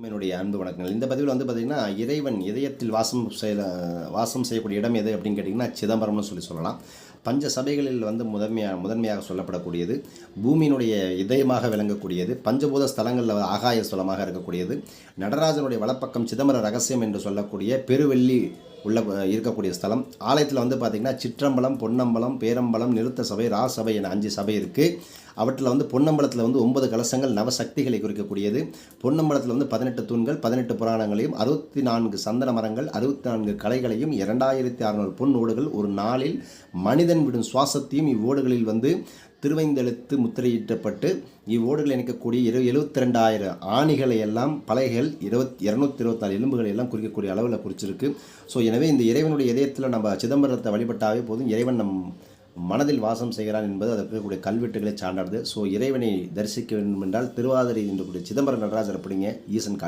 என்னுடைய அன்பு வணக்கங்கள். இந்த பதிவில் வந்து பார்த்தீங்கன்னா, இறைவன் இதயத்தில் வாசம் செய்யக்கூடிய இடம் எது அப்படின்னு கேட்டிங்கன்னா, சிதம்பரம்னு சொல்லலாம். பஞ்ச சபைகளில் வந்து முதன்மையாக சொல்லப்படக்கூடியது. பூமியினுடைய இதயமாக விளங்கக்கூடியது. பஞ்சபூத ஸ்தலங்களில் ஆகாய ஸ்தலமாக இருக்கக்கூடியது. நடராஜனுடைய வலப்பக்கம் சிதம்பர ரகசியம் என்று சொல்லக்கூடிய பெருவெள்ளி இருக்கக்கூடிய ஸ்தலம். ஆலயத்தில் வந்து பார்த்திங்கன்னா, சிற்றம்பலம், பொன்னம்பலம், பேரம்பலம், நிறுத்த சபை, ராசபை என 5 சபை இருக்குது. அவற்றில் வந்து பொன்னம்பலத்தில் வந்து 9 கலசங்கள் நவசக்திகளை குறிக்கக்கூடியது. பொன்னம்பலத்தில் வந்து 18 தூண்கள், 18 புராணங்களையும், 64 சந்தன மரங்கள், 64 கலைகளையும், 2600 பொன் ஓடுகள், ஒரு நாளில் மனிதன் விடும் சுவாசத்தையும் இவ்வோடுகளில் வந்து திருவைந்தெழுத்து முத்திரையிட்டப்பட்டு இவ்வோடுகள் இணைக்கக்கூடிய 72,000 ஆணிகளை எல்லாம் பலகைகள் 224 எலும்புகளை எல்லாம் குறிக்கக்கூடிய அளவில் குறிச்சிருக்கு. ஸோ எனவே இந்த இறைவனுடைய இதயத்தில் நம்ம சிதம்பரத்தை வழிபட்டாவே போதும், இறைவன் நம் மனதில் வாசம் செய்கிறான் என்பது அதற்கு இருக்கக்கூடிய கல்வெட்டுகளை சார்ந்தது. ஸோ இறைவனை தரிசிக்க வேண்டும் என்றால் திருவாதிரை என்று கூடிய சிதம்பரம் நடராஜர் அப்படிங்க ஈசன்